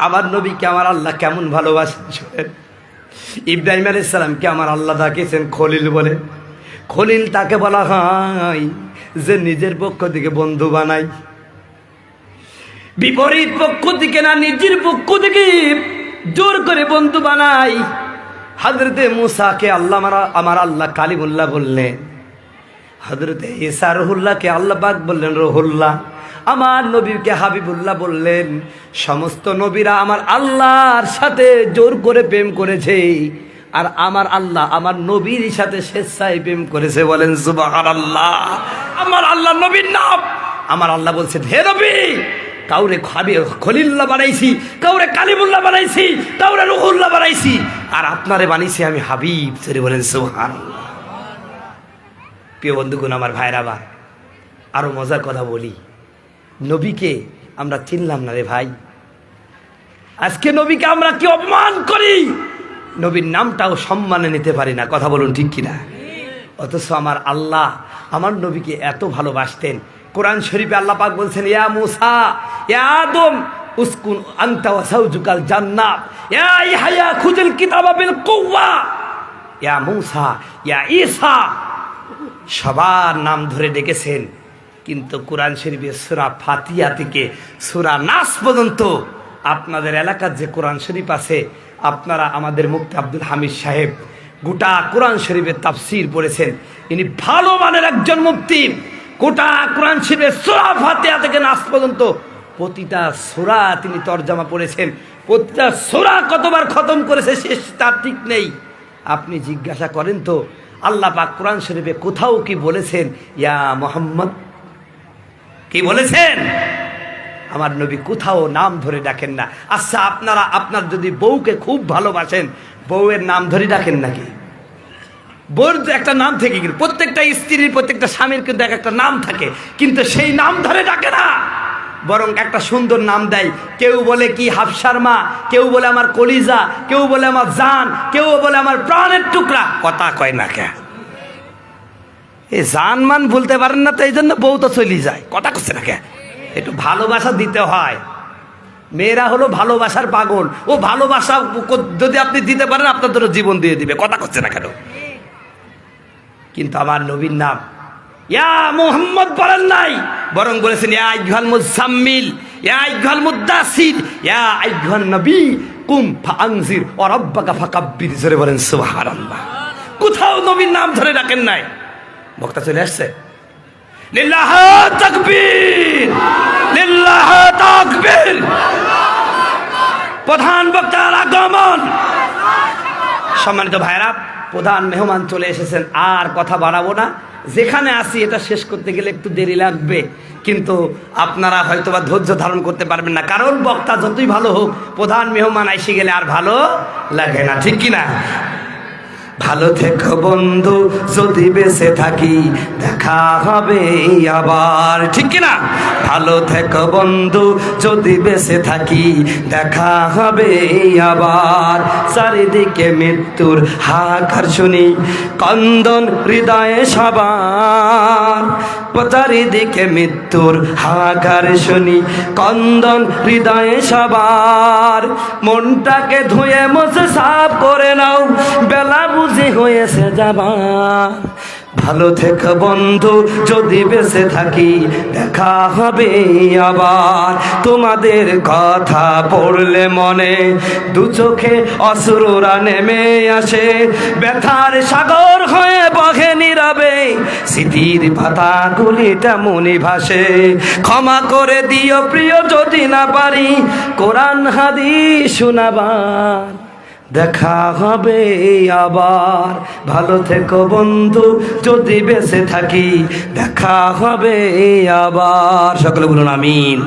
আমার নবীকে আমার আল্লাহ কেমন ভালোবাসেন শুনেন। ইব্রাহিম আলাইহিস সালামকে আমার আল্লাহ ডাকেছেন খলিল বলে। খলিল তাকে বলা হয় যে নিজের পক্ষ থেকে বন্ধু বানাই, বিপরীত পক্ষ থেকে না, নিজের পক্ষ থেকে জোর করে বন্ধু বানাই। হযরতে মুসাকে আমার আল্লাহ কালিমুল্লাহ বললেন, হযরতে ঈসা রুহুল্লাহকে আল্লাহ পাক বললেন রুহুল্লাহ, আমার নবীকে হাবিবুল্লাহ বললেন। সমস্ত নবীরা আমার আল্লাহর সাথে জোর করে প্রেম করেছে, আর আমার আল্লাহ আমার নবীর সাথে স্বেচ্ছায় প্রেম করেছে। বলেন সুবহানাল্লাহ। আমার আল্লাহ নবীর নাম, আমার আল্লাহ বলছেন হে নবী, কাউরে খলিল্লাহ বানাইছি, কাউরে কালিমুল্লাহ বানাইছি, কাউরে রুহুল্লাহ বানাইছি, আর আপনারে বানাইছি আমি হাবিব। সরে বলেন সুবহানাল্লাহ। প্রিয় বন্ধুগণ, আমার ভাইরা, আরো মজার কথা বলি। নবীকে আমরা চিনলাম না রে ভাই। আজকে নবীকে আমরা কি অপমান করি, নবীর নামটাও সম্মানে নিতে পারি না। কথা বলুন ঠিক কিনা? অথচ আমার আল্লাহ আমার নবীকে এত ভালোবাসতেন। কোরআন শরীফে আল্লাহ পাক বলছেন, ইয়া মুসা ইয়া আদম উসকুন আনতা ওয়া যাওজুকাল জান্নাত, ইয়া ইহয়া খুযুল কিতাবা বিল কুওয়া, ইয়া মুসা ইয়া ঈসা, সবার নাম ধরে ডেকেছেন। কিন্তু কোরআন শরীফে সূরা ফাতিহা থেকে সূরা নাস পর্যন্ত আপনাদের এলাকার যে কোরআন শরীফ আছে, আপনারা আমাদের মুফতি আব্দুল হামিদ সাহেব গোটা কোরআন শরীফের তাফসীর পড়েছেন। ইনি ভালো মানের একজন মুফতি। গোটা কোরআন শরীফের সূরা ফাতিহা থেকে নাস পর্যন্ত প্রতিটা সূরা তিনি তরজমা পড়েছেন। প্রতিটা সূরা কতবার খতম করেছে শেষ তার ঠিক নেই। আপনি জিজ্ঞাসা করেন তো, আল্লাহ পাক কোরআন শরীফে কোথাও কি বলেছেন ইয়া মুহাম্মদ? কি বলেছেন? আমার নবী কোথাও নাম ধরে ডাকেন না। আচ্ছা, আপনারা আপনার যদি বউকে খুব ভালোবাসেন, বউয়ের নাম ধরে ডাকেন নাকি? বউর একটা নাম থেকে, প্রত্যেকটা স্ত্রীর প্রত্যেকটা স্বামীর কিন্তু একটা নাম থাকে, কিন্তু সেই নাম ধরে ডাকে না, বরং একটা সুন্দর নাম দেয়। কেউ বলে কি হাফসার মা, কেউ বলে আমার কলিজা, কেউ বলে আমার জান, কেউ বলে আমার প্রাণের টুকরা। কথা কয় না কে? এই জান মান ভুলতে পারেন না, তো এই জন্য বউ তো চলে যায়। কথা করছে না কে? একটু ভালোবাসা দিতে হয়। মেয়েরা হলো ভালোবাসার পাগল। ও ভালোবাসা যদি আপনি দিতে পারেন, আপনার জন্য জীবন দিয়ে দিবে। কথা করছে না কেন? কিন্তু আমার নবীর নাম ইয়া মুহাম্মদ বলেন নাই, বরং বলেছেন ইয়া আইয়ুহাল মুজাম্মিল, ইয়া আইয়ুহাল মুদ্দাসির, ইয়া আইয়ুহান নবী কুম ফাআনজির ওয়া রাব্বাকা ফাকাব্বির। জোরে বলেন সুবহানাল্লাহ। কোথাও নবীর নাম ধরে ডাকেন নাই। বক্তা চলে আসছে। লিল্লাহ তাকবীর, লিল্লাহ তাকবীর। প্রধান বক্তার আগমন। সম্মানিত ভাইরা, প্রধান মেহমান চলে এসেছেন। আর কথা বাড়াবো না, যেখানে আসি এটা শেষ করতে গেলে একটু দেরি লাগবে, কিন্তু আপনারা হয়তোবা ধৈর্য ধারণ করতে পারবেন না। কারণ বক্তা যতই ভালো হোক, প্রধান মেহমান এসে গেলে আর ভালো লাগে না, ঠিক কিনা? ভালো থেকো বন্ধু, যদি বেঁচে থাকি দেখা হবে আবার, ঠিক কিনা? ভালো থেকো বন্ধু, যদি বেঁচে থাকি দেখা হবে আবার। চারিদিকে মৃত্যুর হাহাকার শুনি, কন্দন হৃদয়ে সবার। চারিদিকে মৃত্যুর হাহাকার শুনি, কন্দন হৃদয়ে সবার। মনটাকে ধুয়ে মুছে সাফ করে নাও, বেলা বুঝি হয়েছে যাবার। ভালো থেকো বন্ধু, যদি বেঁচে থাকি দেখা হবে আবার। তোমাদের কথা পড়লে মনে দু চোখে অশ্রুরা নেমে আসে, ব্যথার সাগর হয়ে বহে নীরবে, স্মৃতির পাতাগুলি তেমনি ভাসে। ক্ষমা করে দিও প্রিয়, যদি না পারি কোরআন হাদিস শোনাবার। দেখা হবে আবার। ভালো থেকো বন্ধু, যদি বেঁচে থাকি দেখা হবে আবার। সকলে বলুন আমিন।